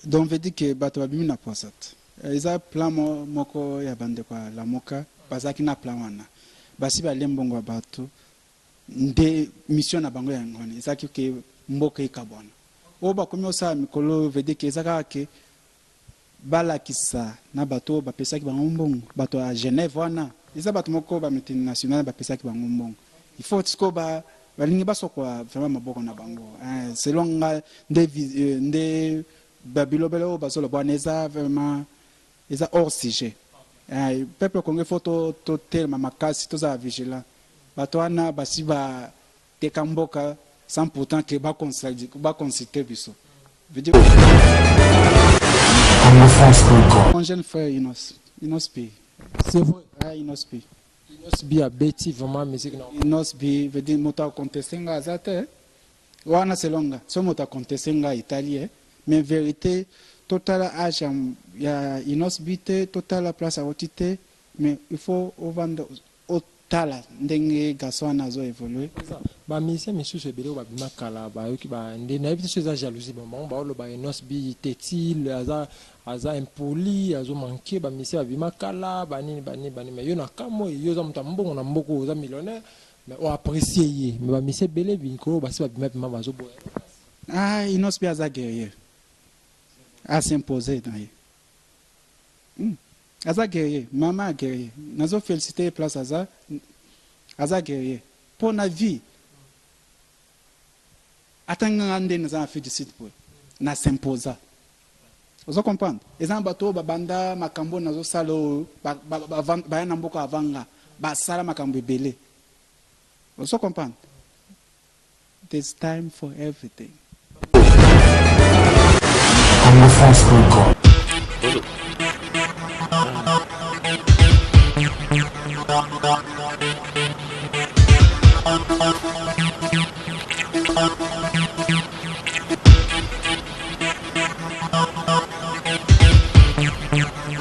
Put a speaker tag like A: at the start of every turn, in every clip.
A: Donc veut dire que bato babimi na posat. Eza plan moko ya bande kwa la moka bazaki na plan wana. Basi ba lembongo bato nde mission na bango ya ngone. Ezaki ke mboka ikabona. O ba komi osa mikolo veut dire que ezaka ke balakisa na bato bapesaki bango mbongo. Bato a Genève wana. Eza bato moko ba multinational bapesaki bango mbongo. Il faut tiko ba balingi basokwa vraiment maboko na bango. Selon nga nde babilobelo bazolo bwana eza vraiment eza hors sujet. Peuple congolais faut to tellement makasi to za vigilant. Bato wana basi ba tekamboka sans pourtant que ba consulter biso. Veut dire mon jeune frère Inos P.
B: C'est vrai.
A: Inos P.
B: Inos P a bêti vraiment musique non.
A: Inos P veut dire mota contester nga azate. Wana selonga. So mota contester nga italien. Mais en vérité, total âge, il y a une osbité, total place à otité, mais il faut vendre au tala, dengue, garçon, nazo évoluer.
B: Bah, monsieur, c'est bien, bah, bimakala, bah, qui bah, des naïvetés sur la jalousie, bon, bah, le bah, une osbi, tétil, aza impoli, azo manqué, bah, monsieur, bah, bimakala, bani, mais y'en a qu'un mot, y'en a m'tambo, on a beaucoup, on a millionnaire, mais on apprécie, mais bah, monsieur, belé, binko, bah, c'est bah, bimakala, bah, zo boy.
A: Une osbi, aza guerrier. À s'imposer dans Aza guerrier, maman guerrier. Nous avons félicité place Aza guerrier. Pour la vie, attendant nous avons fait du site pour na s'imposer. Vous comprenez? Les gens bateau babanda makambo nazo salo ba na mboko avanga ba sala makambo belé. Vous comprenez? There's time for everything.
C: Congo France Congo.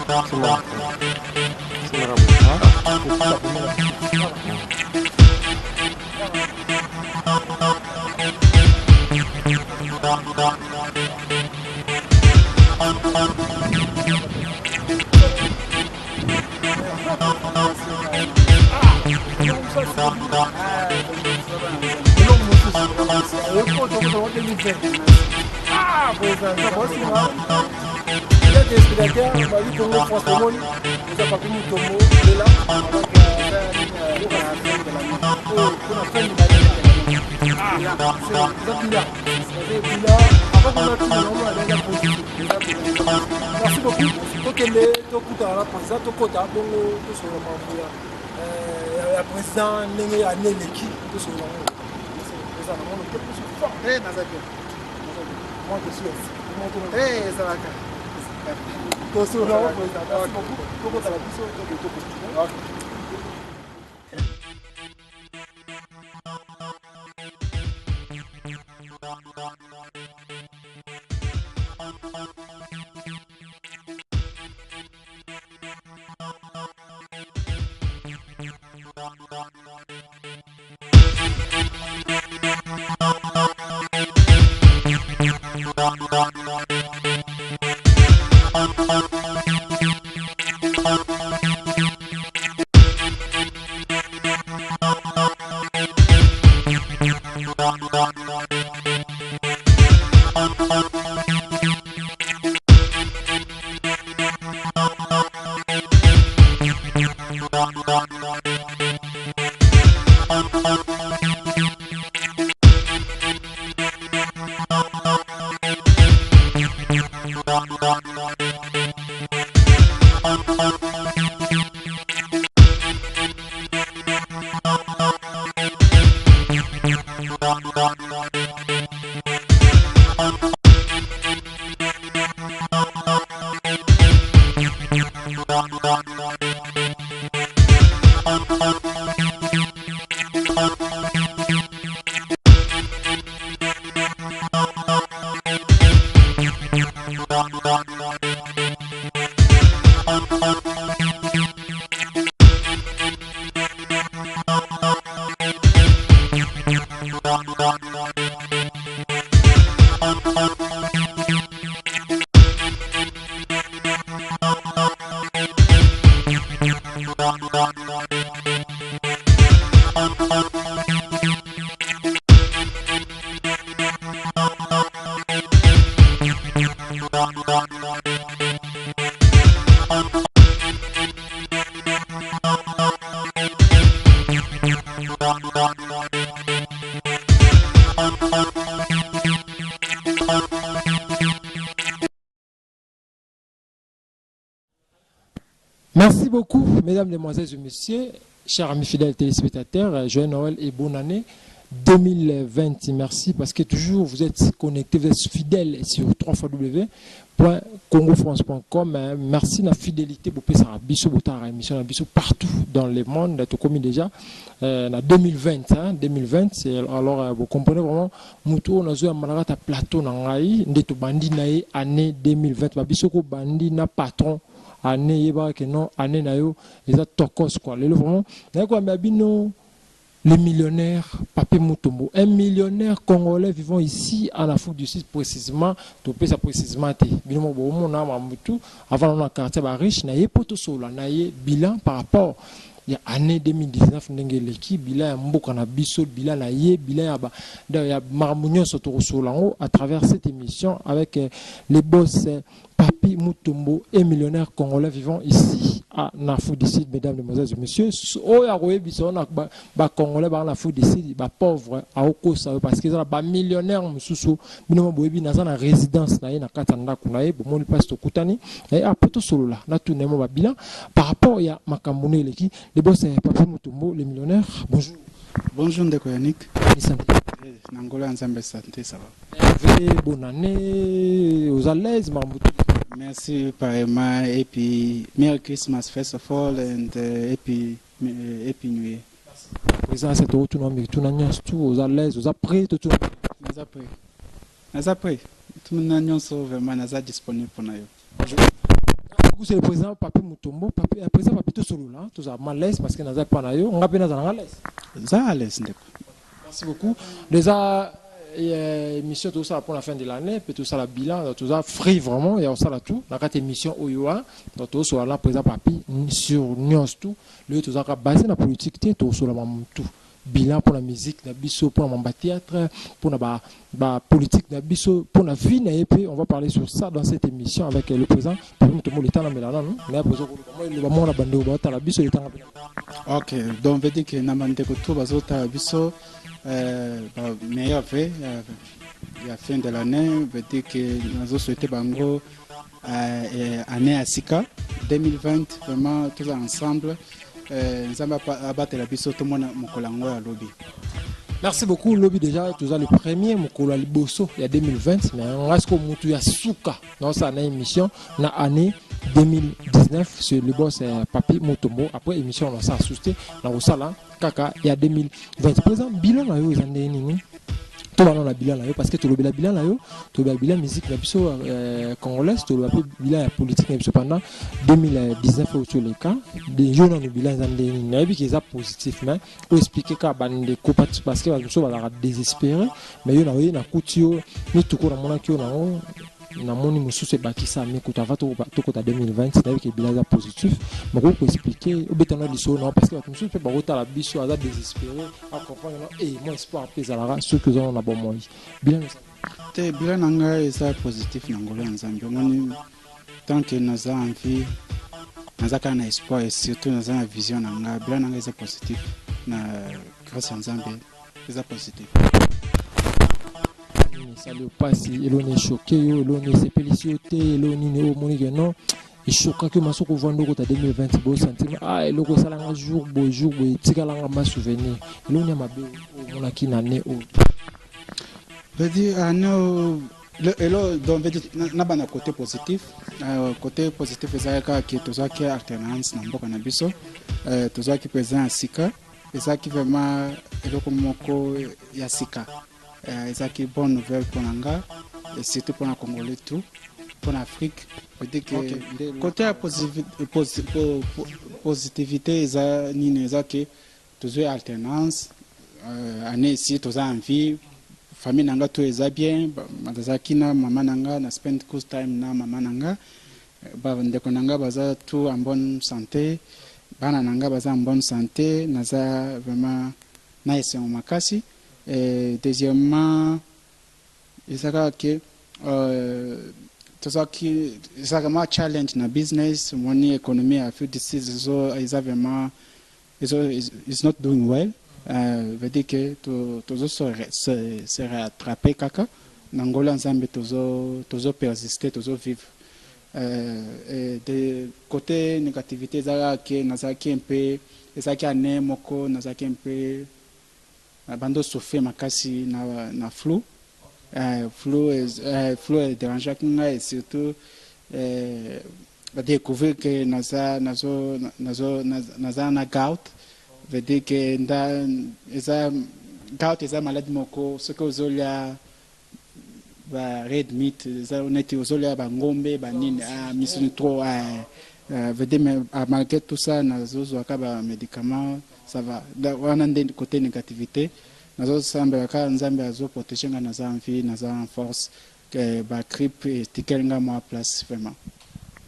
D: Merci beaucoup.
B: Merci beaucoup, mesdames, mesdemoiselles et messieurs, chers amis fidèles téléspectateurs, joyeux Noël et bonne année 2020. Merci parce que toujours vous êtes connectés, vous êtes fidèles sur www.congofrance.com. Merci de la fidélité pour la émission partout dans le monde. Tout comme déjà en 2020. 2020, alors vous comprenez vraiment, nous avons un plateau dans l'année 2020. Bandi na patron. Année yeba que non année na yo les a tokos quoi le vraiment na quoi babino les millionnaires Papi Mutombo, un millionnaire congolais vivant ici en Afrique du Sud précisément to pesa précisément te bino bo mona mamutu avant on a quartier ba riche na ye poto sola na ye bilan par rapport il y a année 2019 n'engeleki bilan ya mboka na biso bilan na ye bilan ya marmunyo soto solango à travers cette émission avec les boss Papi Mutombo est millionnaire congolais vivant ici à Afrique du Sud, mesdames, mesdemoiselles et messieurs. Oh, ya biso na ba congolais ba Afrique du Sud, ba pauvre a okosa parce que ça ba millionnaire mususu bino boyebi na na résidence na ye na katanda kunaye bo moni passe to kutani et apoto solo là na tout nemo ba bilan par rapport ya makambone leki les boss Papi Mutombo les millionnaires. Bonjour.
A: Bonjour Ndeko Yannick. Nangola Nzambe santé ça va.
B: Bonne année aux à l'aise Mambutu.
A: Merci pareillement et puis Merry Christmas first of all and Happy New Year.
B: Président c'est tout non mais tout n'anyas tout aux à l'aise aux après tout.
A: Nas après tout n'anyas vraiment nas disponible pour nous.
B: C'est le président Papi Mutombo, président Papi tout solo là, tout ça malaise parce que n'a pas na yo, on a bien na l'aise.
A: Ça à l'aise Ndeko.
B: Merci beaucoup. Déjà émission tout ça pour la fin de l'année, puis tout ça la bilan, tout ça free vraiment, il y a ça là tout. La carte émission Oyoa, donc tout ça là président Papi sur News tout, le tout ça basé la politique tout ça là tout. Bilan pour la musique, la biso pour la théâtre, pour la politique, la biso pour la vie, et puis on va parler sur ça dans cette émission avec le président.
A: Ok, donc veut dire que namande tout bazota biso meilleur fait la fin de l'année veut dire que nous avons souhaité bango année à Sika 2020 vraiment tous ensemble.
B: Merci beaucoup, Lobby. Déjà, tu as le premier Mokolo Liboso, il y a 2020, mais on reste comme Moutou Yasuka dans sa émission, dans l'année 2019, sur le boss Papi Mutombo. Après émission, on s'est assisté dans le salon, Kaka, il y a 2020. Par exemple, bilan, là, ils ont des tout le monde a bilan là parce que tout le bilan là tout le bilan musique la biso congolaise tout le bilan politique na biso pendant 2019 au tous les cas des jeunes no bilan zandé na bi qui est positif mais pour expliquer ka bande ko parce que biso ba désespéré mais yo na kutio ni tout ko na mona ki na na moni mususu bakisa mais ko tava to ko 2020 na bi bilan positif mais ko expliquer au betano liso non parce que mususu pe ba rota la biso aza désespéré à comprendre et moi espoir pesalara ceux que on a bon moi bilan
A: te bilan nanga est positif nangola nzambe ngoni tant que nous avons envie nous avons espoir et surtout nous avons vision nanga bilan nanga est positif na grâce à nzambe est positif.
B: Salut passi elone choqué elone sepelisioti elone ne omoni non et choquant que masoko vando ko ta 2020 bo sentiment ah eloko salanga jour bo tikalanga ma souvenir elone mabe o mona ki na ne o
A: veut dire ano elo donc veut dire na bana côté positif ezaka ki toza ki alternance na mboka na biso toza ki présent sika ezaki vraiment eloko moko ya sika ezaki bonne nouvelle pour Nanga et surtout pour la Congolais tout pour l'Afrique veut dire que côté positivité eza nini ezaki toujours alternance année ici tous envie famille nanga tout eza bien mazaki na mama nanga na spend good time na mama nanga ba ndeko nanga baza tout en bonne santé bana nanga baza en bonne santé naza vraiment na ese makasi. Et deuxièmement, il s'agit que tout ça qui est vraiment challenge na business, money économie a fait d'ici is vraiment is not doing well. Veut dire que tout se rattraper kaka. N'Angola ensemble tout persister, tout vivre. Et de côté négativité ezalaki nazalaki un peu ezalaki ane moko nazalaki un peu bando souffrir makasi na flou flou dérangeaki ngai et surtout découvrir que naza na gout veut dire que gout eza maladie moko soki ozolia ba red meat eza neti ozolia bangombe banini misuni trop veut dire mais malgré tout ça nazozwaka ba médicaments ça va wana nde côté négativité nazosambelaka nzambe azoprotege nga naza en vie naza en force que ba grippe etikeli nga mwa place vraiment.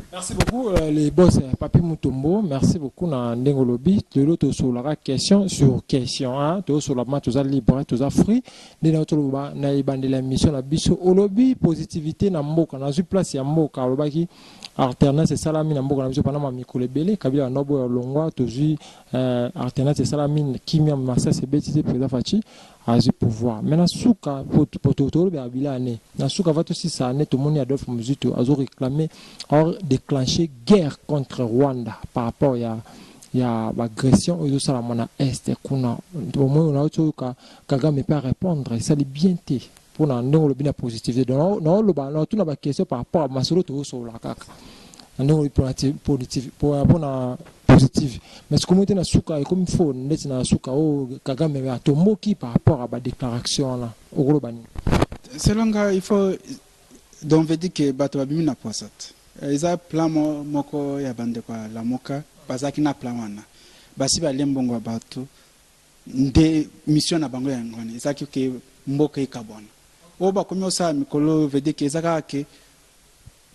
B: Merci beaucoup les boss Papi Mutombo, merci beaucoup na ndengo lobby de l'autre sur la question sur question hein to sur la mat to libre to free de na to ba na ibande la mission na biso au lobby positivité na mboka na zu place ya mboka lobaki alternance salami na mboka na biso pana ma mikolo belé kabila nobo ya longwa to zu alternance salami kimia massa sebeti président Fachi a du pouvoir mais na suka pototolo be abilane na suka va to si ça net to moni Adolphe Muzito azo réclamer or déclencher guerre contre Rwanda par rapport à l'agression aux Salamana Est kuna au moins on a autre Kagame peut répondre et ça les bien té pour na ndongo le bien positif non le ba na tout na ba question par rapport à masolo to so la kaka ndongo positif pour na positif mais ce que moi na suka comme il faut net na suka o Kagame a tomoki par rapport à ba déclaration là au globani
A: selon il faut donc veut dire que bato babimi na posat eza plan moko ya bande kwa lamoka bazaki na plan wana basi balembongo ya bato nde mission na bango ya ngone ezaki ke mboka ikabona o bakomi osala mikolo veut dire que ezaka ke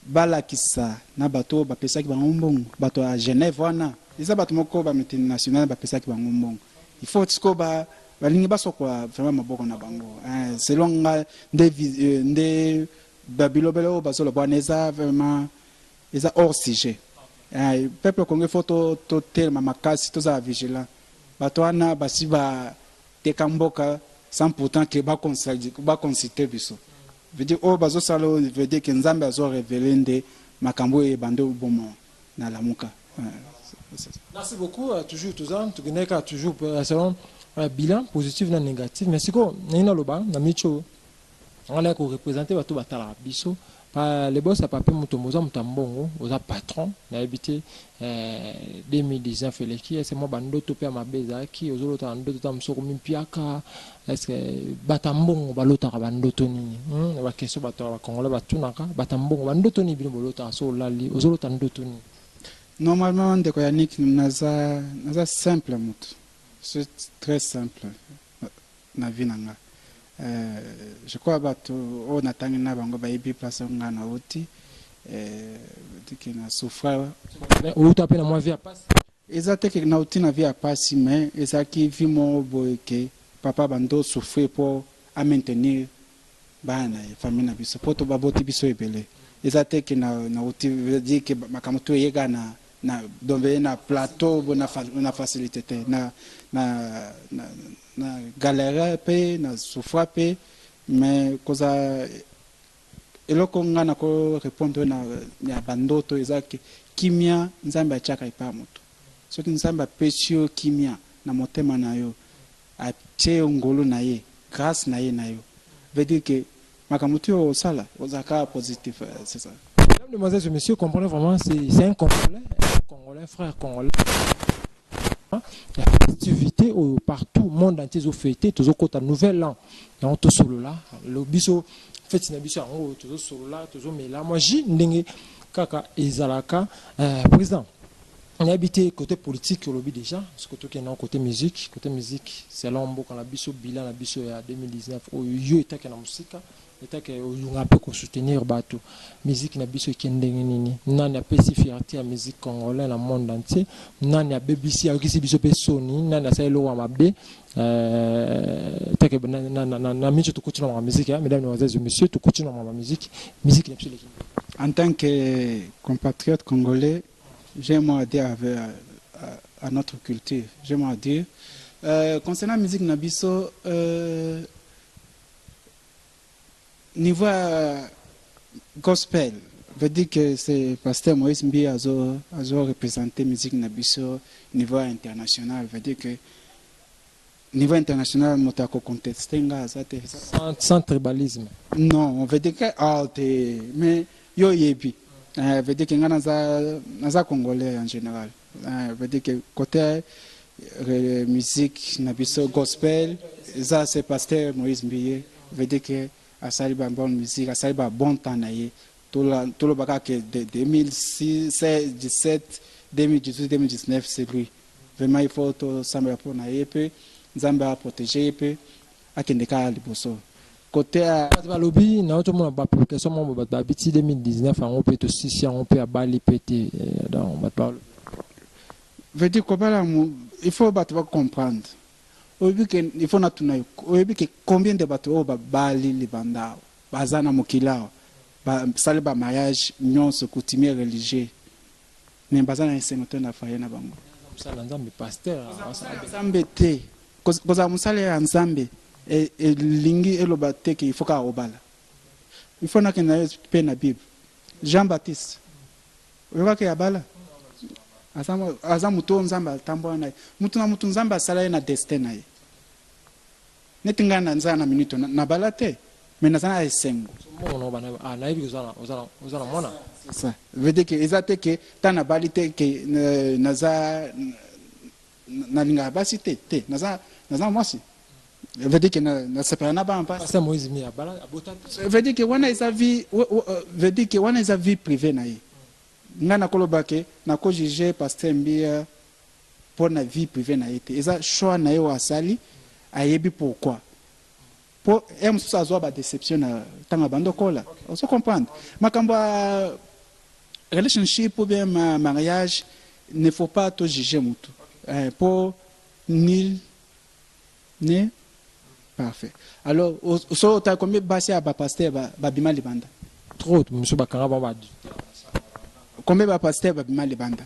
A: balakisa na bato bapesaki bango mbongo bato ya Genève wana eza bato moko ba multinational bapesaki bango mbongo il faut tiko balingi basokola vraiment maboko na bango selon nga nde babilobelo bazolo bwana eza vraiment eza hors sujet peuple congolais faut to tellement makasi toza vigilant bato wana basi ba teka mboka sans pourtant que ba consulter biso veut dire o bazo salo veut dire que nzambe azo révéler nde makambo e bande bomo na lamuka.
B: Merci beaucoup toujours tu connais toujours selon bilan positif na négatif mais siko nina loba na micho on a ko représenter bato batala biso pa les boss à Papi Mutombo za mutambongo oza patron na habité 2019 eleki c'est moi bandoto pe mabeza ki ozolota ndoto ta msoko mimpiaka est-ce que batambongo balota bandoto nini ba question bato ba congolais batunaka batambongo bandoto ni bino bolota so lali ozolota ndoto ni
A: normalement ndeko Yannick naza simple mutu c'est très simple na vie nanga. Je crois que on a tangi na bango ba ibi place nga na oti diki na souffra
B: ou taper na moi vie à passe
A: ezate ke na oti na vie à passe mais ezaki vi mo boyeke papa bando souffrir pour à maintenir bana famille na biso poto baboti biso ebele ezate ke na oti veut dire que makamoto yega na dombe na plateau na facilité na galère pe na souffra pe mais koza eloko nga na ko répondre na ya bandoto ezaki kimia nzambe achaka ipa moto soki nzambe apesio kimia na motema na yo atie ngolo na ye grâce na ye na yo veut dire que makamutu au sala ozaka positif c'est ça.
B: Mesdames, Demoiselles et messieurs, comprenez vraiment c'est un Congolais, frère congolais. La festivité partout, monde entier ont fêté, tous au nouvel an. Et on te solo là, le biso fête na biso en haut, tous solo là, tous mais là moi j'ai ndenge kaka ezalaka président. On a habité côté politique au lobby déjà, parce que tout est dans côté musique, c'est l'ombo quand la biso bilan la biso ya 2019 au yo était que la musique eta que on peut soutenir bateau musique na biso kendenge nini nani a pesi fierté à musique congolaise dans le monde entier nani a BBC a kisi biso pesoni nani a saelo wa mabe ta que na micho to continue la musique mesdames et messieurs to continue la musique na biso
A: en tant que compatriote congolais j'ai moi à dire à notre culture j'ai moi à dire concernant la musique na biso niveau gospel veut dire que c'est pasteur Moïse Mbi a représenté musique nabiso niveau international, veut dire que niveau international motako contesté nga azate
B: Sans tribalisme.
A: non, on veut dire que mais yo yebi veut dire que nga naza congolais en général, veut dire que côté musique nabiso gospel ça c'est pasteur Moïse Mbi veut dire que asali ba bonne musique, asali ba bon temps na ye tout le bagage que de 2006 17 2018 2019 c'est lui vraiment il faut tout ça me pour na ye peu nzambe a protéger peu akende ka liboso côté à
B: balobi na auto mona ba protection mo ba biti 2019 on peut aussi si on peut abali pété dans ba parle
A: veut dire que il faut comprendre il faut natuna que combien de bateaux ba bali libanda bazana mokilao ba sale ba mariage nyonso coutumier religieux mais bazana esengoto na faye na bango
B: musala nzambe pasteur
A: nzambe te koza musala ya nzambe lingi eloba te ke il faut ka obala il faut na ke na pe na bible Jean-Baptiste oyoka ke abala aza mutu nzambe atambola na mutu na mutu nzambe asala na destin na ye neti nga na nzana minute na bala te mais nazana esengo ça veut dire que ezate que tana balite que naza nalinga basi te naza mwasi veut dire que na separa na ba
B: pasteur Moïse mi abala abota
A: veut dire que wana eza vie veut dire que wana eza vie privée na ye nga na koloba ke na ko juger pasteur Mbia pour na vie privée na ye te eza choix na ye wa sali ayebi pourquoi pour ça a ba déception na tanga bando kola on se comprendre makambo relationship ou bien mariage ne faut pas tout juger mutu pour nil ne parfait alors so ta combien basi ba pasteur ba bima libanda
B: trop monsieur bakanga ba
A: combien ba pasteur ba bima libanda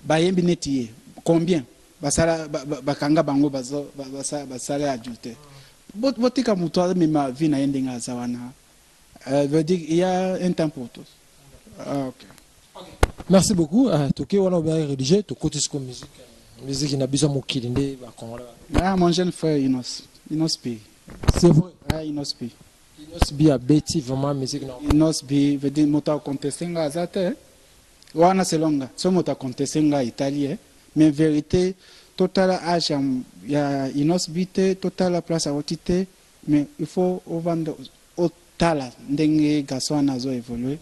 A: ba yembi neti combien basala bakanga bango basala adulte botika mutu mais ma vie na yende nga zawana veut dire il y a un temps pour tous. OK.
B: Merci beaucoup. Toké wana bien rédigé to côté ce musique musique na biso mokili nde ba congolais.
A: Mon jeune frère Inos P.
B: C'est vrai.
A: Inos P.
B: Inos B a beti vraiment musique non.
A: Inos B veut dire mota contester nga zate. Wana selonga. So mota contester nga italien mais vérité total âge ya Inos B total place à otité mais il faut vendre tala ndenge garçon nazo évoluer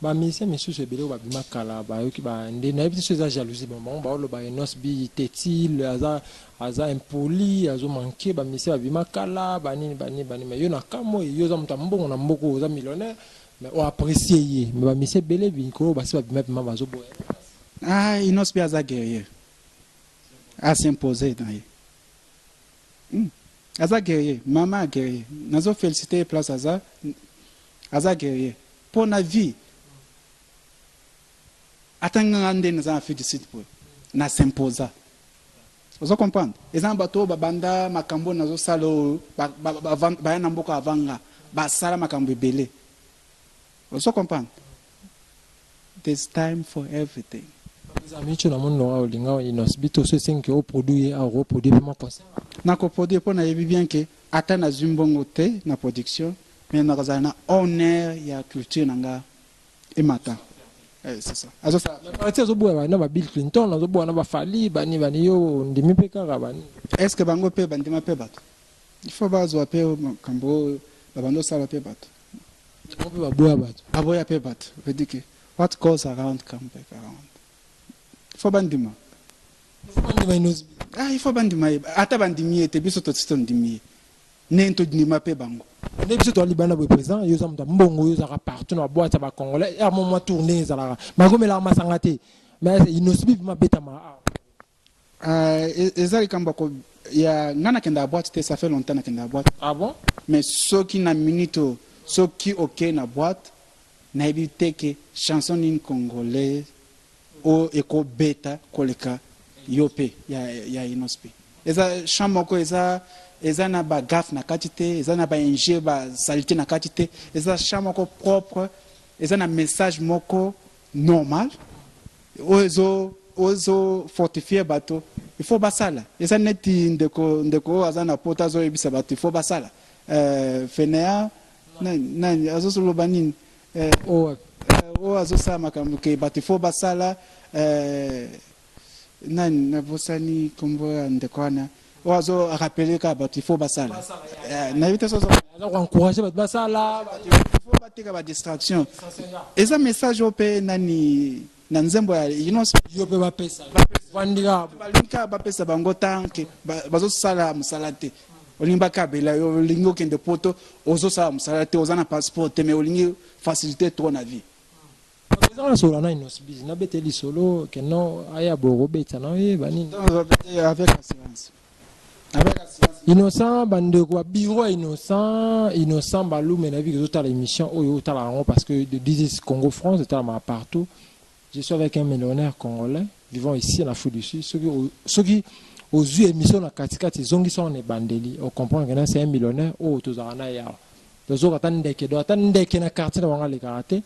B: ba mise monsieur sebele ba bima kala ba yoki ba ndé na biso za jalousie bon ba lo ba Inos B tetil aza impoli azo manquer ba mise ba bima kala ba nini mais yo na kamo yo za mutambongo na mboko za millionnaire mais on apprécier ye mais ba mise belé bi ko ba se ba bima ba zo boya
A: Inos B aza guerrier à s'imposer dans ye aza guerrier maman guerrier nazo féliciter place aza guerrier pour na vie atanga ndé naza féliciter pour na s'imposer vous comprendre ezan bato babanda makambo nazo salo ba na mboka avanga ba sala makambo belé vous comprendre there's time for everything.
B: Amis, tu n'as mon nom linga Inos bito ce 5 au produit à reproduire vraiment passer
A: na ko produire pour na yebi bien que ata na zumbongo te na production mais na kazana honneur ya culture nanga et mata c'est ça azo ça
B: parti azo boya na ba Bill Clinton azo boya na ba Fali bani yo ndimi pe kaka bani
A: est-ce que bango pe bandima pe bato il faut bazo pe kambo babando sala pe bato
B: on peut ba boya bato
A: aboya pe bato veut dire que what goes around come back around. Il faut bandima. Il faut bandima. Ata bandimi ete biso to tiston dimi. Nento dima pe bango.
B: Ne biso to libana bo président yo zamta mbongo yo zaka partout na boîte ba congolais er moment tourner zala. Magome la masangate. Mais Inos B ma beta ma.
A: Ezali kamba ko ya ngana kenda boîte te ça fait longtemps na kenda boîte.
B: Ah bon?
A: Mais ceux qui na minute ceux qui OK na boîte na éviter que chanson in congolais o eko beta koleka yope ya Inos B eza chamoko eza na ba gaf na katite eza na ba inje ba salité na katite eza chamoko propre eza na message moko normal ozo fortifier bato il faut basala eza neti ndeko aza na pota azoyebisa bato il faut basala fenea nani azosoloba nini azosala makambo ke bato il faut basala nani nabosani kombo ya ndeko wana azo rappeler ka bato il faut basala na vite soso
B: encourager bato basala
A: il faut bateka ba distraction eza message ope nani na nzembo ya
B: yo pe bapesa vandika
A: balinka bapesa bango tanke bazosala musala te olingi bakabela yo olingi okende poto ozosala musala te oza na passeport te mais olingi facilité trop na vie
B: ezala solo na inosbi na beteli solo ke no aya boro beta na ye banini
A: avec assurance
B: innocent bandeko ba bureau innocent balume na vie que tota l'émission oyo tala rango parce que de 10 Congo France tala ma partout. Je suis avec un millionnaire congolais vivant ici en Afrique du Sud. Ceux qui aux yeux émissions na katikati zongi sont les bandeli. On comprend que c'est un millionnaire au tozarana ya. Les autres attendent que na quartier na le karaté.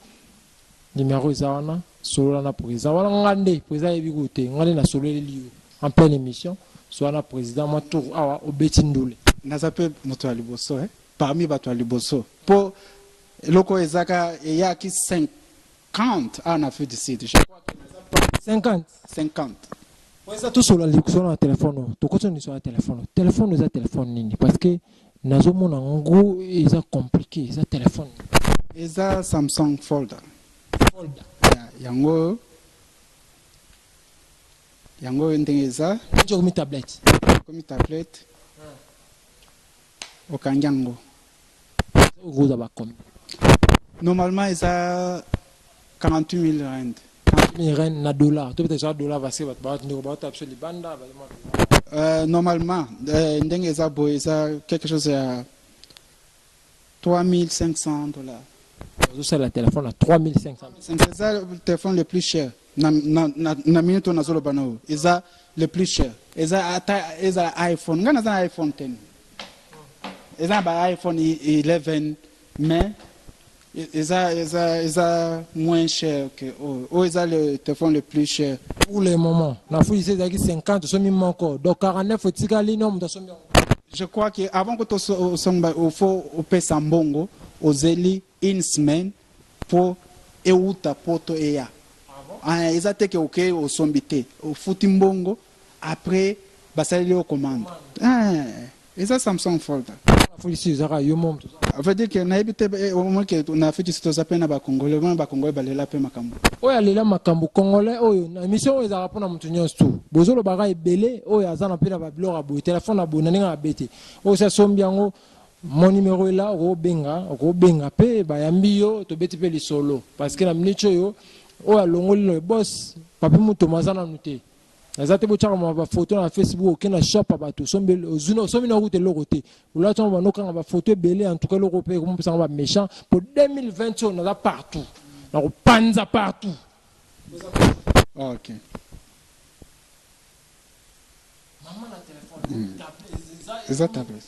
B: Numéro izana solo na président. Wala ngande président ebikote ngale na solo lieu en pleine émission. Soit na président moi tour awa obetindule.
A: Na zape moto ya liboso parmi bato ya liboso. Po loko ezaka ya ki 50 en Afrique du Sud. Je crois que
B: 50.
A: Ouais,
B: ça tout sur la sur le téléphone. Tu continues sur le téléphone. Téléphone est un téléphone nini parce que nazo mon en gros ils a compliqué, c'est téléphone.
A: Eza Samsung Folder. Yango ndengeza
B: comme tablette.
A: Comme tablette. Okanyango.
B: Gros aba comme.
A: Normalement eza 48 000 rand.
B: 48 000 rand na dollar. Tu peux te dollar va se va absolument banda.
A: Normalement ndengeza boy eza quelque chose à 3500 $.
B: C'est le téléphone à 3500.
A: C'est le téléphone le plus cher. Na minute on a solo banao. Eza le plus cher. Eza iPhone. Ngana za iPhone 10. Eza ba iPhone 11 mais eza moins cher que eza le téléphone le plus cher
B: pour le moment. Na fou c'est 50 so mi manko. Donc 49 tikali nom de somi.
A: Je crois que avant que tu somba il faut pesa mbongo ozeli une semaine pour euta poto eya. Eza teke OK au sombité au futi mbongo après basali au commande. Eza Samsung Folder.
B: Ici zara yo mom tout ça.
A: Veut dire que na ebite au moins que on a fait du sito zapena ba congolais balela pe makambo.
B: Oya lela makambo congolais oyo na mission oyo ezaka pona mutu nyonso tu. Bozolo baka ebele oyo azana pe na ba blog abo téléphone abo na ninga abete. Oyo sa sombiango mon numéro est là ro benga pe ba yambi yo to beti pe li solo parce que na mnicho yo oya longoli le boss papi mutu mazana nuté. Azate bochaka ma photo na Facebook okena shop abato sombe ozuno somi na route lokote ulato ba nokanga ba photo belé en tout cas l'européen comme ça va méchant pour 2020 on a partout na panza partout.
A: OK.
B: Maman na téléphone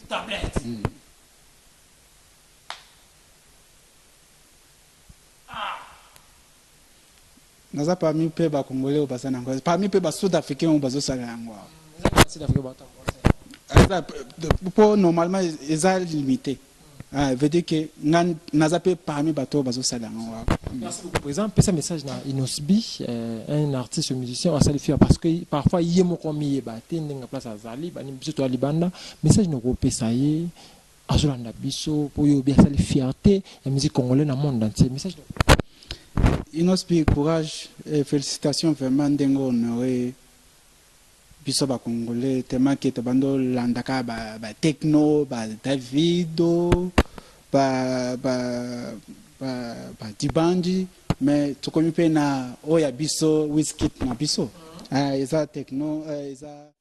B: tablette.
A: Naza parmi pe ba congolais au basana ngwa parmi pe ba sud-africain au bazo sala ngwa pour normalement ils limité veut dire que naza pe parmi bato bazo sala ngwa.
B: Merci beaucoup président pesa message na Inosbi un artiste musicien wa salifia parce que parfois yemo komi ba tendenga place azali bani biso to libanda message no ko pesa ye azolanda biso pour yo bien sali fierté la musique congolaise dans le monde entier message.
A: Inosbi courage et félicitations vraiment ndengo honoré biso ba congolais tellement que tabando landaka ba techno ba davido ba dibandi mais tokomi pe na oya biso whisky na biso eza techno eza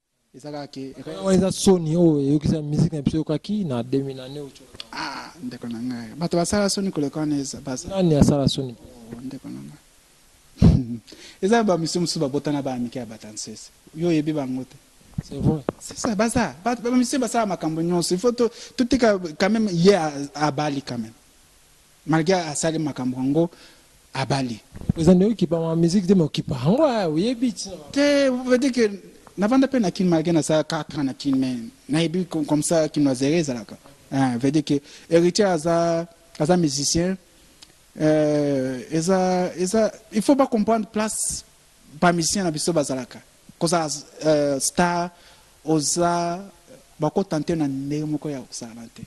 A: kaki
B: eza soni oyo kisa musique na biso kaki na 2000 année ocho
A: ndeko nanga bato basala soni kolekana eza basa
B: nani asala soni
A: ndeko nanga eza ba mission musu babotana ba amiki ya batansese yo yebi bango te.
B: C'est vrai.
A: C'est ça, basa. Monsieur basa makambo nyonso. Il faut tout quand même hier à Bali quand même. Malgré à sali makambo ngo abali
B: président de qui parle en musique de qui parle oui beat
A: te veut dire que navanda pe na kin malgré na sa ka na kin mais na ibi comme ça qui nous zéré zalaka veut dire que héritier aza musicien il faut pas comprendre place par musicien na biso bazalaka koza star oza bako tenter na ndenge moko ya kusala te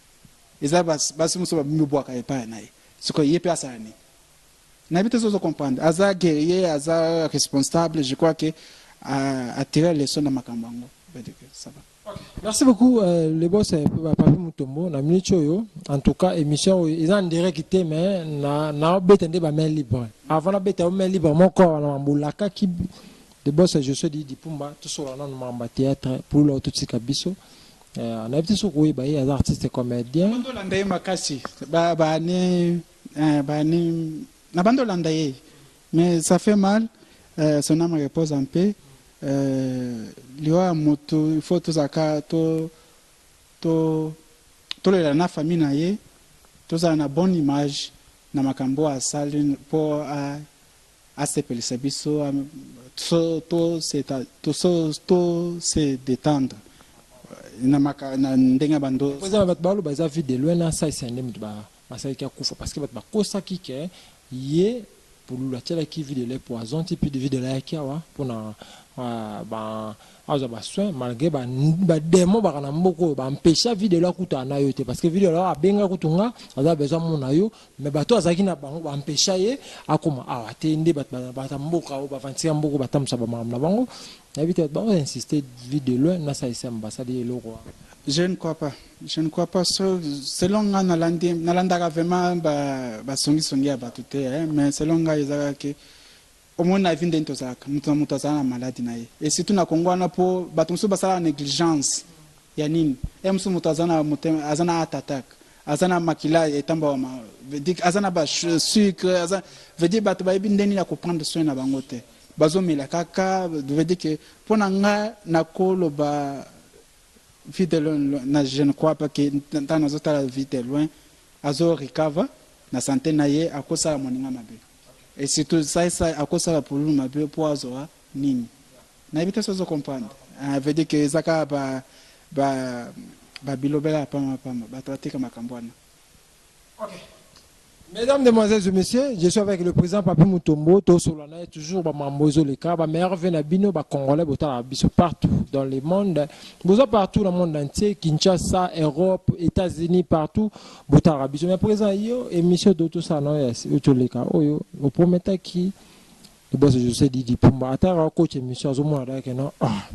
A: eza basi muso bamibwaka epa na ye siko yepe asani na bité zo comprendre aza guerrier aza responsable je crois que à tirer les sons dans makambango ça va.
B: Merci beaucoup le boss Papi Mutombo na minute yo en tout cas émission ils en direct mais na betende ba main libre avant la bête main libre mon corps na mbulaka ki le boss je suis dit Pumba tout sur na mamba théâtre pour le tout sikabiso na bité so ko ba ya artiste comédien
A: bando landaye makasi ba ni na bando landaye mais ça fait mal son âme repose en paix liwa moto il faut tozaka to la famille na ye tozala na bonne image na makambo asali po a sepelisa biso to se détendre na ndenge bando
B: président bat balo baza vie de loin na ça c'est ndem ba masaki akufa parce que bat ba kosaki ke ye pour la tela qui vit de les poisons type de vie de la kiawa pour na ba aza ba soin malgré ba démon ba na mboko ba empêcher vie de la kuta na yo te parce que vie de la benga kutunga aza besoin mon na yo mais bato azaki na bango ba empêcher ye akoma atende ba mboka ba vantia mboko ba tamsa ba mamna bango habite ba insister vie de loin na ça c'est ambassade le roi.
A: Je ne crois pas. Je ne crois pas. Selon Nalanda vraiment songi mais selon que au moins la vie d'entosaka, mutazana maladie nae. Et surtout na Congo na po batumsu basala négligence. Ya nini? Emsu mutazana azana attaque. Azana makila etamba wa azana ba sucre, azana veut dire batu ba ndeni ya comprendre soin na bangote. Bazomela kaka veut dire que pona nga na kolo ba vie de loin, je ne crois pas que dans nos autres vie de loin, azo recover na santé naie à cause la moninga mabe. Et surtout ça à cause la pour nous mabe pour azo nini. Na éviter ça comprendre. Veut dire que zaka ba bilobela pama ba traiter comme makambwana.
B: OK. Mesdames, Demoiselles et Messieurs, je suis avec le président Papi Mutombo, toujours Mambozo le cas, meilleur Venabino, Congolais, partout dans le monde, partout dans le monde entier, Kinshasa, Europe, États-Unis, partout, Botarabiso. Mais président, émission d'auto ça, non, le cas, au premier qui, le boss, je sais, dit, Pumba, attends, coach émission,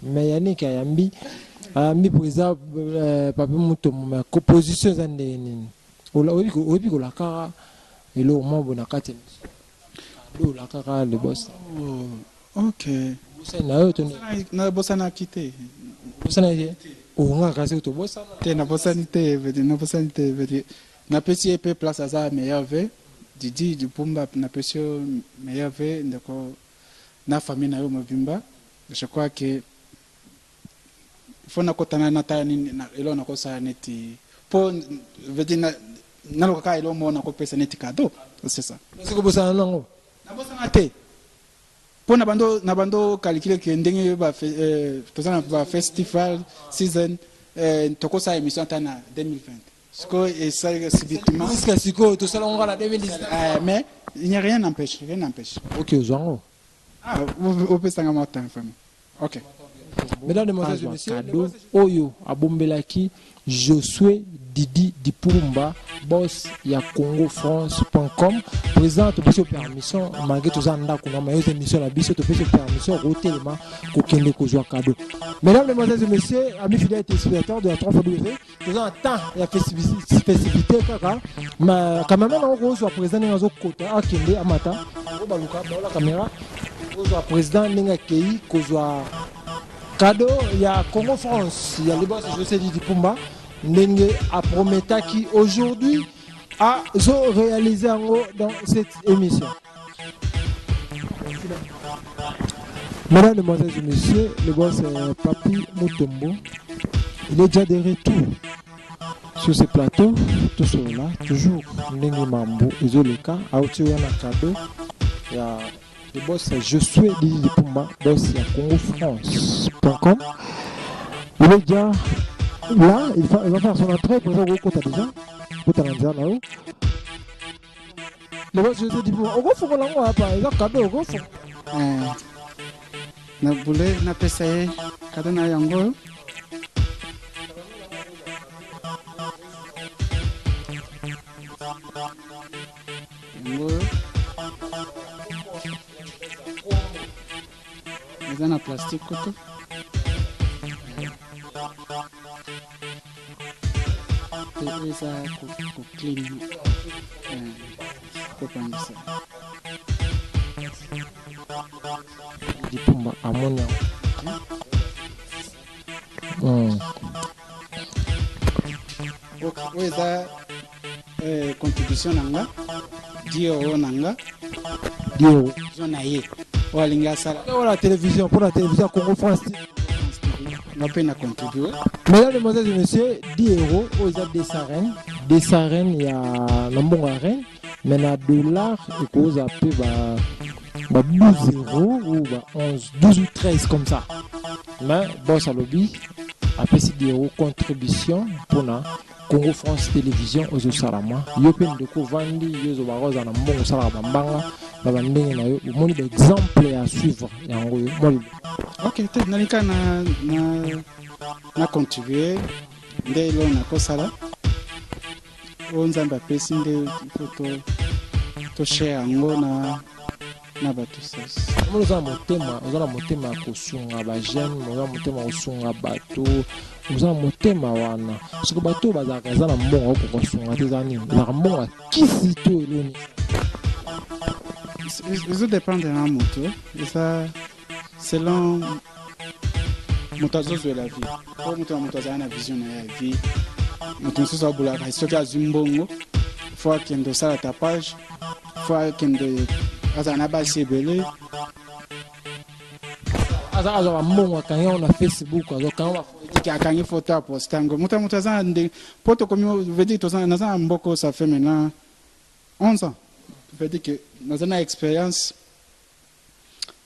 B: mais Yannick Ayambi, Ayambi, président Papi Mutombo, mais composition, et là, au moins, on a 4 émissions. La cara, le boss.
A: Ok. Na bossa na quitté.
B: Bossa na on a cassé tout bossa.
A: Na bossa nité, na bossa nité. Na petit peu place à ça meilleur ve. Didi du Pumba na petit meilleur ve ndeko na famille na yo mobimba. Je crois que il faut na kotana na tani na elo na kosa neti. Po veut dire naloka ilo mona ko pesa neti cadeau c'est ça
B: c'est ko bosa nango
A: na bosa na te po na bando calculer que ndenge ba tozana ba festival season toko sa émission tana 2020 ce que ça subitement
B: jusqu'à siko to sala ngala 2019
A: mais il n'y a rien n'empêche
B: OK zongo
A: au pesa ngama temps femme OK.
B: Mesdames, Demoiselles et Messieurs, cadeau Oyo Abombelaki Josué Didi Dipumba, boss ya CongoFrance.com, président de la permission, malgré tout ça, on a une émission la biso de permission, rotelema, kokende kozwa cadeau. Mesdames, Demoiselles et Messieurs, amis fidèles et téléspectateurs de la 3W, nous avons un temps et festivité, mais quand même, on reçoit président de Kota, Akende, Amata, la caméra, on reçoit président Nengakei, kozwa cadeau, il y a Congo France, il y a les boss José Didi Pumba, Nenge Aprometa qui aujourd'hui a réalisé en haut dans cette émission. Mesdames, Mesdemoiselles et Messieurs, le boss Papi Mutombo, il est déjà de retour sur ce plateau, tout cela, toujours Nenge Mambo, Izoleka, Aotiwana Cadeau, ya le boss je suis Didi Pumba, boss ya CongoFrance.com. Il est déjà là, il va faire son entrée, pour ça qu'on a déjà. Le boss je te dis on va faire l'angle hapa, il a cadeau, on va faire.
A: Na bule na pesa ye kada na yango eza na plastique koto eza ko clean kopangisa
B: Dipumba ammonia.
A: Oyo eza contribution nanga 10 euro nanga
B: 10 euros.
A: na ye oyo alingi asala
B: Pour la télévision Congo France.
A: nga mpe na contribue.
B: Mesdames, Mesdemoiselles et Messieurs, 10 euros, aux des sarènes, il y a l'ambon à Rennes, mais na dollar, et cause à peu, 12 euros ou 11, 12 ou 13 comme ça. Mais, boss à lobby, après 10 euros, contribution pour la Congo France Télévision aux Osarama. Yopen de Kovandi, Yozo Barosa, Nambon, Sarabambanga, Babandeng, na yo, au moins d'exemples à suivre.
A: Ok, te nalika na contribuer nde ilo nakosala oyo nzambe apesi nde ifo toshare yango na bato sasa.
B: Oza na motema ya kosunga bajeune, oza na motema ya kosunga bato, oza na motema wana soki bato bazalaka eza na mbongo okokosunga te eza nini ezalaka mbongo ya kisi to eloni
A: ezodépendre na moto eza selon moto azozwela vie po moto azala na vision na ya vie moto mosusu abulaka soki azwi mbongo fo akende osala tapage fo akende azala na basi ebele
B: azwa mbongo akangi yango na Facebook
A: akangi foto aposte yango moto aza nde po tokomi veut dire naza na mboko ça fait maintenant 11 ans veut dire que naza na expérience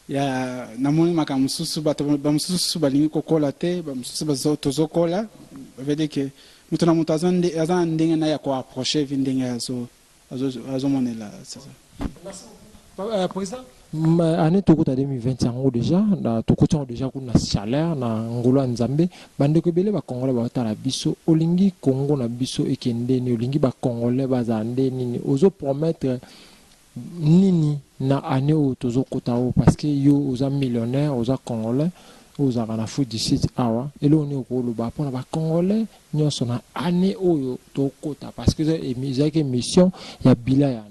A: ya namoni makambo mosusu bato bamosusu balingi kokola te bamosusu tozokola veut dire que moto na moto aza na ndenge na ya koapproche vi ndenge azomonela
B: président année tokota 2020 yango déjà na tokota déjà kuna chaleur na ngolo ya nzambe bandeko ebele bakongole baotala biso olingi kongo na biso ekendeni olingi bakongole baza nde nini ozopromettre nini na année oyo tozokota oyo parce que yo oza millionnaire oza congolais ozalaka na foot du site awa eloko nini okoloba mpona bakongolais nyonso na année oyo tokota parce que ezalaki émission ya bila ya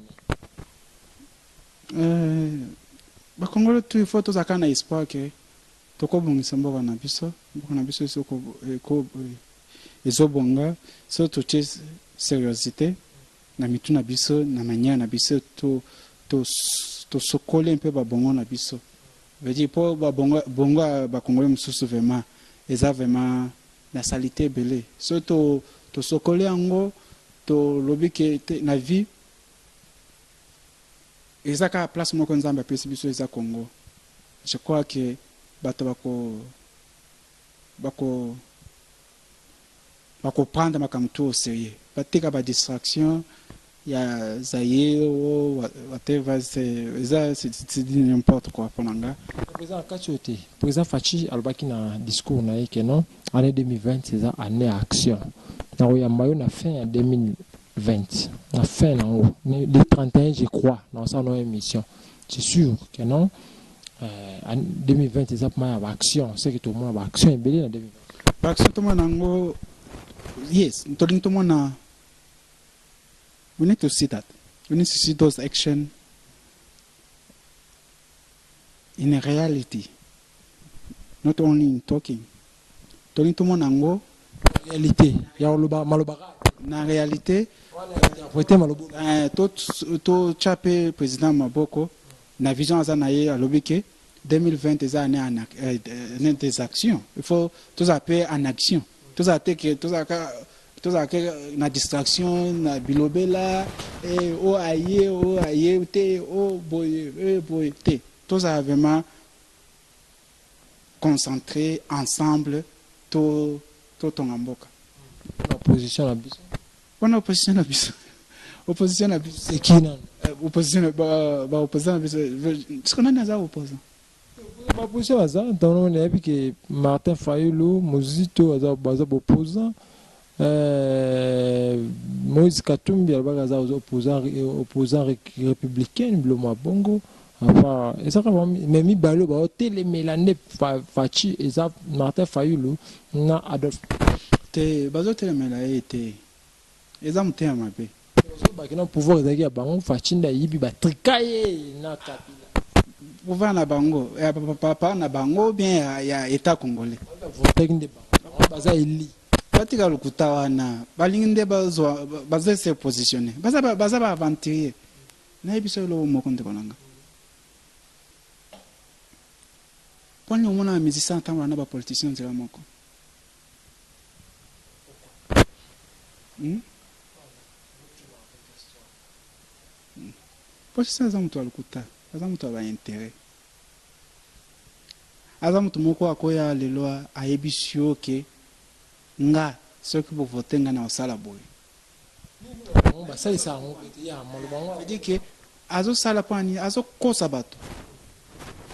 A: bakongole tu ifo tozalaka na espoir ke tokobongisa mboka na biso ezobonga so totie seriosité na mitu na biso na manière na biso tosokole mpe babongo na biso veut mpo bongo bakongole mosusu vraiment eza vraiment na salite ebele so tosokole yango tolobi ke na vie eza kaka place moko nzambe apesi biso eza Congo. Je crois que bato prendre makambo tu au sérieux batika ba distraction ya zaye whatever c'est n'importe quoi ponanga.
B: Président Kachote, président Fachi alobaki na discours na yeke non année 2020 c'est ça année action. Na ya mayo na fin ya 2020 la fin le 31 je crois dans sa nouvelle émission c'est sûr que non 2020 c'est ça pour ma action c'est que tout le monde a action et belé en 2020
A: action tout le monde yes tout le monde we need to see that we need to see those action in a reality not only in talking tout le monde
B: réalité ya maloba
A: na réalité to chape président Maboko na vision za na ye alobike 2020 eza année des actions il faut tous appeler en action tous attaquer tous tozalaka na distraction na bilobela o aye te o boye te tozala vraiment concentré ensemble totonga mboka
B: opposition na biso
A: wana opposition na biso opposition na biso
B: c'est qui non
A: opposition ba opposition na biso ce qu'on a naza opposant
B: ba opposition aza donc on a vu que Martin Fayulu Mozito aza opposant Moïse Katumbi aza opposant républicain Bloma Bongo et ça mais mi balo ba télé Mélanie Fachi et ça Martin Fayulu na Adolphe
A: te bazo télé Mélanie te eza muté mabe
B: ba kina pouvoir ezaki ya bango Fachi nda yibi ba trikaye na kapila
A: pouvoir na bango ya papa na bango bien ya état congolais
B: voter nde bango baza eli
A: batika lukuta wana balingi nde baza se positionner baza ba aventurier na biso lo moko nde konanga poni omona musicien ntango na ba politicien nzela moko politicien aza mutu alukuta aza mutu aba intérêt aza mutu moko akoya lelo ayebisi yo ke nga soki bovote nga na osala boye
B: basalisa yango ya molo bango
A: veut dire ke azosala mpo ani azokosa bato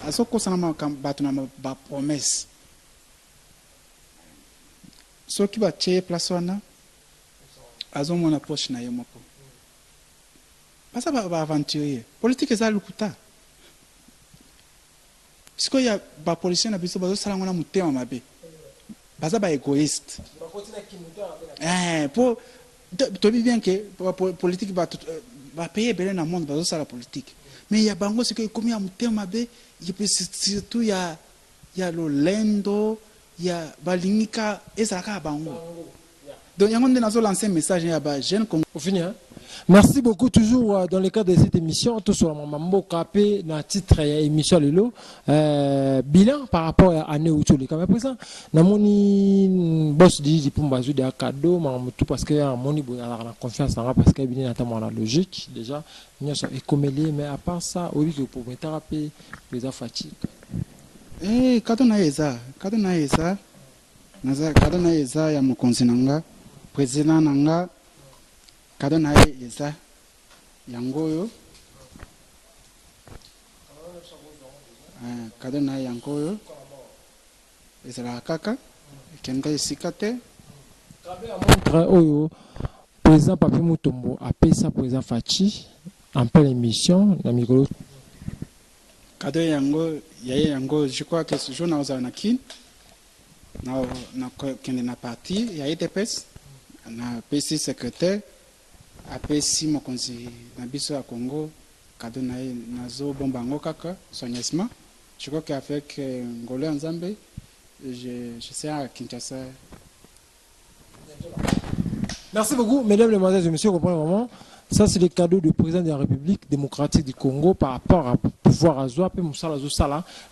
A: azokosana bato na bapromese soki batie place wana azomona poche na ye moko baza baaventurier politike eza lukuta sikoyo ya bapoliticien na biso bazosala ngo na motema mabe baza baégoïste po toyebi bien ke politique bapaye ebele na monde bazosala politique mais ya bango sikoyo ekomi ya motema mabe surtout ya lolendo ya balingika ezalaka ya bango donc yango nde nazolancer message ya bajeune Congo.
B: Au fini, hein? Merci beaucoup toujours dans le cadre de cette émission tout sur la mambo capé dans titre émission lelo bilan par rapport à année où tu les comme présent na moni boss dit pour bazu de cadeau tout parce que moni la confiance en parce que bien notamment la logique déjà nous sommes écomelés mais à part ça au lieu que pour thérapie les fatigue
A: cadeau na eza naza cadeau na eza ya mokonzi nanga président nanga cadeau na eza yango oyo cadeau na yango oyo ezalaka kaka ekenda esika te
B: oyo président Papi Mutombo apesa président Fachi en pleine émission na micro
A: cadeau yango yaye yango je crois que ce jour na ozala na kin na kende na parti ya EDPS na PC secrétaire apesi mokonzi na biso ya Congo cadeau na ye nazo bomba ngo kaka soignement je crois qu'avec Ngolo Nzambe je sais à Kinshasa.
B: Merci beaucoup mesdames, mesdemoiselles et messieurs, comprenez moment. Ça, c'est le cadeau du président de la République démocratique du Congo par rapport à pouvoir à Zoa,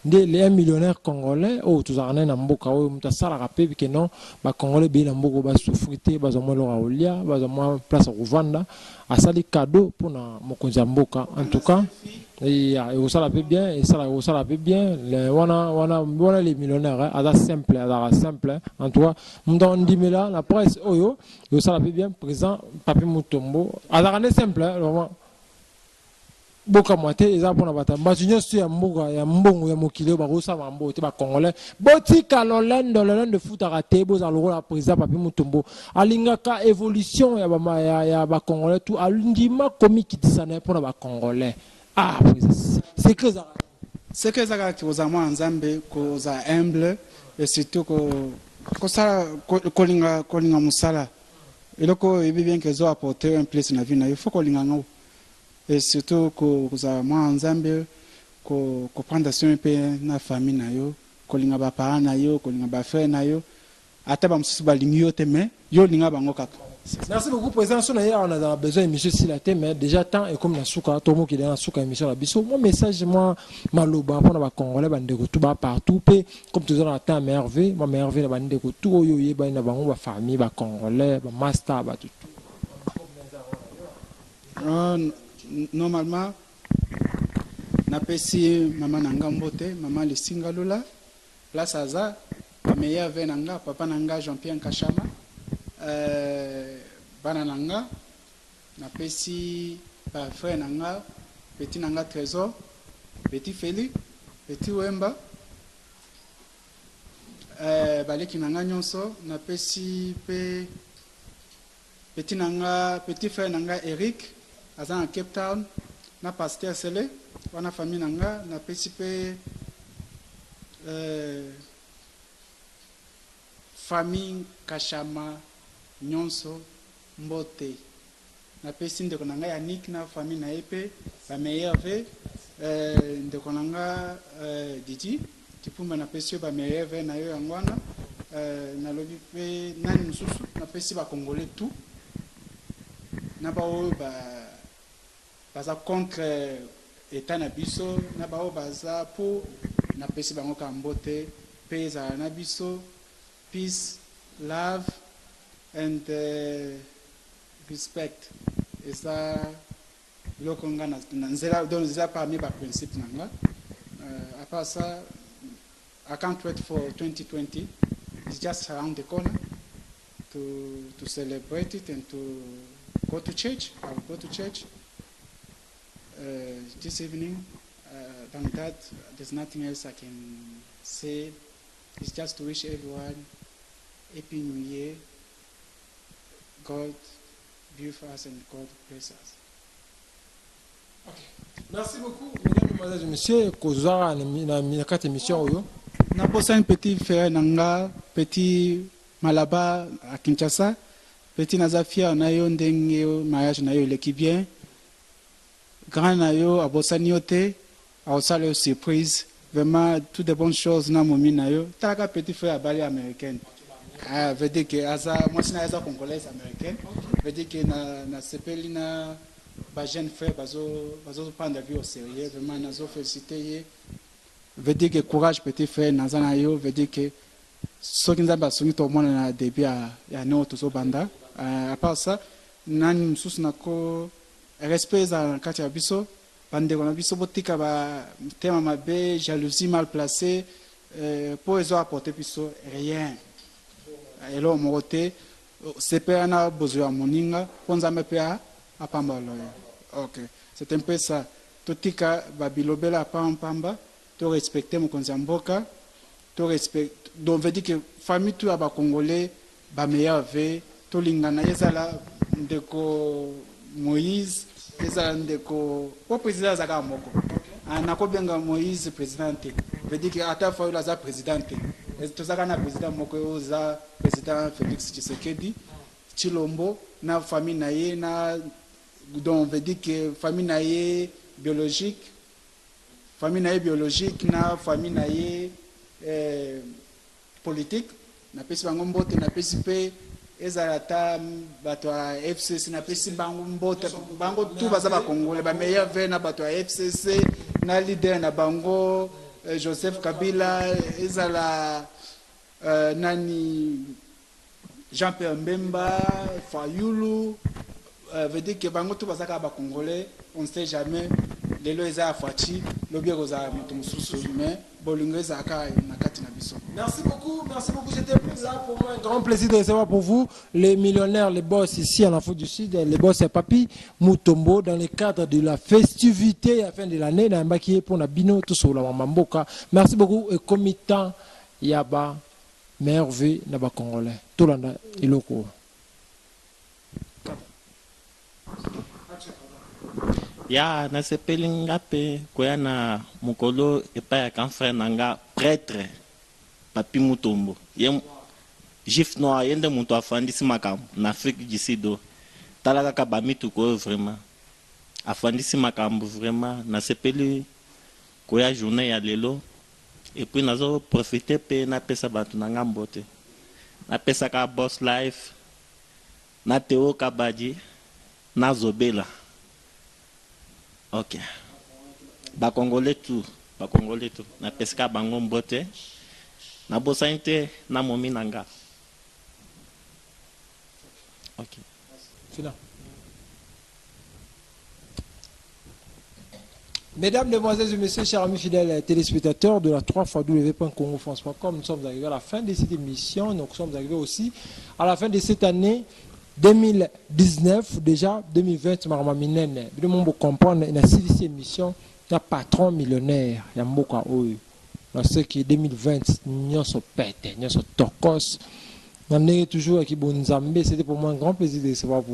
B: les 1 millionnaire congolais, oh, tout ça, on a un mboka, oh, tout ça, rappel, que non, bah, congolais, bien, un mboka, bah, souffrité, bah, au moins, l'aura au lia, bah, au moins, place à Rwanda, à ça, les cadeaux pour na mokonza mboka, en tout cas, et ça la peut bien, et ça la peut bien, voilà les millionnaires, à simple, en tout cas, on dit, mais là, la presse, oh, yo, et ça la peut bien, présent, Papi Mutombo, à la simple, vraiment. Boka moité eza pona bata batunyo ya mboka ya mbongo ya mokile ba rosa mambo te ba congolais botika lolendo foot raté boza lokola président Papi Mutombo alingaka évolution ya ba congolais tout alindima komi kitisana pona ba congolais c'est que
A: ça qui aux amants nzambe ko za humble et surtout ko ça kolinga musala eloko ebi bien que zo apporter un place na vie na il faut kolinga ngo et surtout que za moi nzambe ko prendre soin pe na famille na yo kolinga ba parents na yo kolinga ba frère na yo ata ba mususu ba lingi yo te mais yo linga bango kaka
B: Merci beaucoup, président. On a besoin d'émission si la thème, mais déjà tant et comme la souka, tout le monde qui est dans la souka émission la biso. Mon message, moi, maloba, pour les Congolais, bande tout bas partout, comme toujours dans la temps merveille, moi merveille, bande de tout, yoye, bande de bango, famille, ba Congolais, ba master, ba tout.
A: Normalement, napesi maman nanga mbote, maman le singalula, place aza, meilleur venanga, papa nanga Jean-Pierre Kachama. Bana nanga napesi ba frère nanga petit nanga Trésor, petit Félix, petit Wemba, baleki nanga nyonso napesi pe petit frère nanga Eric aza en Cape Town na pasteur Sele wana famille nanga napesi pe famille Kachama nyonso mbote napesi ndeko nanga Yannick na famille na epe ba meilleur ve ndeko nanga Didi Kipumba napesi ba meilleur ve na yo yangwana nalobi pe nani mususu napesi ba Congolais tout na ba o baza contre état na biso na ba o baza pour napesi bango ka mbote pe za na biso peace love and respect. Et ça, c'est parmi les principes. À part ça, I can't wait for 2020. It's just around the corner to celebrate it and to go to church. I will go to church this evening. Than that, there's nothing else I can say. It's just to wish everyone Happy New Year. God be with us and God bless us.
B: Okay. Merci beaucoup, mesdames et messieurs. Kozara na quatre émissions oyo.
A: Na posa un petit frère nanga, petit Malaba à Kinshasa, petit Nazafia na yo ndenge mariage na yo leki bien. Grand na yo abosani yote, ausale yo surprise. Vraiment toutes de bonnes choses na momi na yo. Taka petit frère abali américaine. Veut dire que moi je suis congolaise américaine. Veut dire que na sepeli na ba jeune frère bazo prendre la vie au sérieux, vraiment nazo féliciter. Veut dire que courage petit frère nazana yo, veut dire que ce qui nous a basuni tout le monde na début ya no to banda. À part ça, nani msusu nako respect za kati ya biso, bande na biso botika ba tema mabe, jalousie mal placée, pour ils ont apporté biso rien. Elo mote sepe na bozo ya moninga ponza mepea apamba loya. OK, c'est un peu ça. Totika babilobela pamba, to respecter mon konzamboka, to respect donc veut dire que famille tout ba congolais ba meilleur ve to lingana yezala ndeko Moïse yezala ndeko o président zaka moko. Anako benga Moïse présidente. Veut dire que ata fa la za présidente. Tozaka na président moko oza président Félix Tshisekedi Chilombo na famille na ye na donc veut dire que famille na ye biologique na famille na ye politique na pesi bango mbote na pesi pe ezalata bato ya FCC na pesi bango mbote bango tout baza ba Congolais ba meilleur ve na bato ya FCC na leader na bango Joseph Kabila ezala nani Jean-Pierre Mbemba Fayulu veut dire que bango tout bazaka ba Congolais on sait jamais lelo eza afati lobieko za moto mususu mais bolingo zaka na kati na biso.
B: Merci beaucoup, c'était là pour moi un grand plaisir de recevoir pour vous les millionnaires, les boss ici en Afrique du Sud, les boss et Papi Mutombo dans le cadre de la festivité à la fin de l'année na mbaki pour na bino tout sur la mamboka. Merci beaucoup et comitant yaba merveille na ba Congolais. Tout landa iloko.
D: Ya nasepeli ngape koya na mokolo epai ya frère nanga prêtre Papi Mutombo ye juif noir yende mutu afandisi makambo na Afrique du Sud tala kaka bamituko vraiment afandisi makambo vraiment nasepeli koya journée ya lelo et puis nazo profiter pe napesa bato nanga mbote napesaka Boss Life na Théo Kabadi, na Zobela. Ok. Ba Congolais tout. Na pesca bango mbote. Na bosainte na momi nanga. Ok.
B: Final. Mesdames, Mesdemoiselles et Messieurs, chers amis fidèles téléspectateurs de la 3xW.congofrance.com, nous sommes arrivés à la fin de cette émission. Nous sommes arrivés aussi à la fin de cette année 2019, déjà 2020, Marmaminene. Nous devons comprendre, dans cette émission, il y a un patron millionnaire, il y a un beaucoup de dans ce qui est 2020, nous sommes pétés, nous sommes tokos. On est toujours avec Bonzambé. C'était pour moi un grand plaisir de recevoir vous.